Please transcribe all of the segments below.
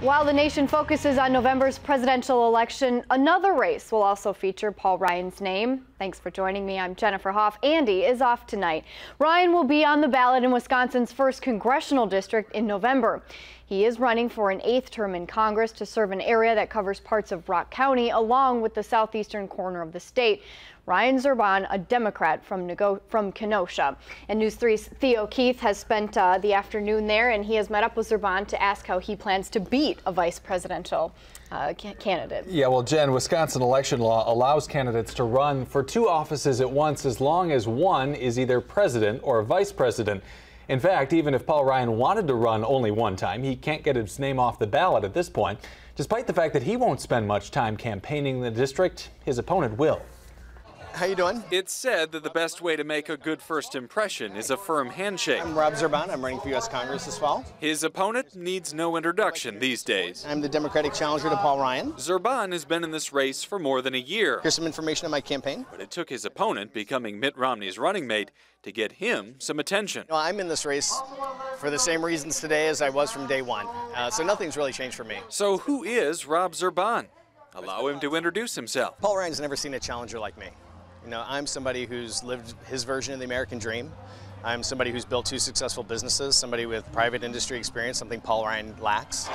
While the nation focuses on November's presidential election, another race will also feature Paul Ryan's name. Thanks for joining me. I'm Jennifer Hoff. Andy is off tonight. Ryan will be on the ballot in Wisconsin's 1st congressional district in November. He is running for an 8th term in Congress to serve an area that covers parts of Rock County along with the southeastern corner of the state. Ryan Zurban, a Democrat from Kenosha. And News 3's Theo Keith has spent the afternoon there, and he has met up with Zurban to ask how he plans to beat a vice presidential candidate. Yeah, well, Jen, Wisconsin election law allows candidates to run for 2 offices at once as long as one is either president or vice president. In fact, even if Paul Ryan wanted to run only one time, he can't get his name off the ballot at this point. Despite the fact that he won't spend much time campaigning in the district, his opponent will. How you doing? It's said that the best way to make a good first impression is a firm handshake. I'm Rob Zurban. I'm running for U.S. Congress this fall. His opponent needs no introduction these days. I'm the Democratic challenger to Paul Ryan. Zurban has been in this race for more than a year. Here's some information on my campaign. But it took his opponent becoming Mitt Romney's running mate to get him some attention. Well, I'm in this race for the same reasons today as I was from day one. So nothing's really changed for me. So who is Rob Zurban? Allow him to introduce himself. Paul Ryan's never seen a challenger like me. You know, I'm somebody who's lived his version of the American dream. I'm somebody who's built 2 successful businesses, somebody with private industry experience, something Paul Ryan lacks.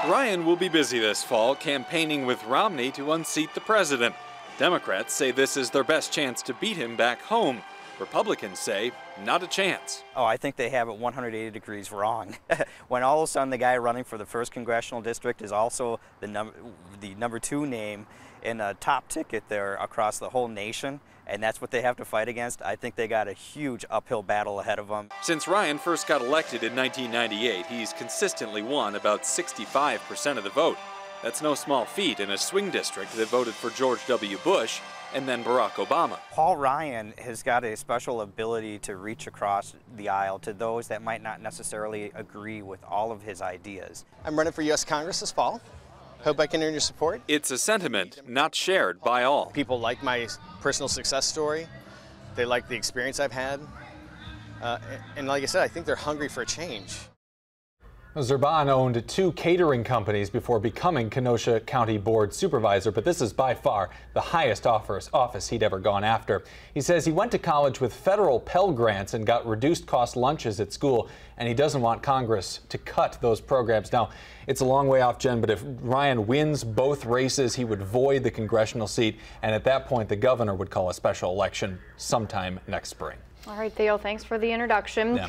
Ryan will be busy this fall campaigning with Romney to unseat the president. Democrats say this is their best chance to beat him back home. Republicans say not a chance. Oh, I think they have it 180 degrees wrong. When all of a sudden the guy running for the 1st congressional district is also the number 2 name in a top ticket there across the whole nation, and that's what they have to fight against, I think they got a huge uphill battle ahead of them. Since Ryan first got elected in 1998, he's consistently won about 65% of the vote. That's no small feat in a swing district that voted for George W. Bush and then Barack Obama. Paul Ryan has got a special ability to reach across the aisle to those that might not necessarily agree with all of his ideas. I'm running for U.S. Congress this fall. Hope I can earn your support. It's a sentiment not shared by all. People like my personal success story. They like the experience I've had. And like I said, I think they're hungry for a change. Zurban owned 2 catering companies before becoming Kenosha County Board Supervisor, but this is by far the highest office he'd ever gone after. He says he went to college with federal Pell Grants and got reduced cost lunches at school, and he doesn't want Congress to cut those programs. Now, it's a long way off, Jen, but if Ryan wins both races, he would void the congressional seat, and at that point, the governor would call a special election sometime next spring. All right, Theo, thanks for the introduction. Yeah.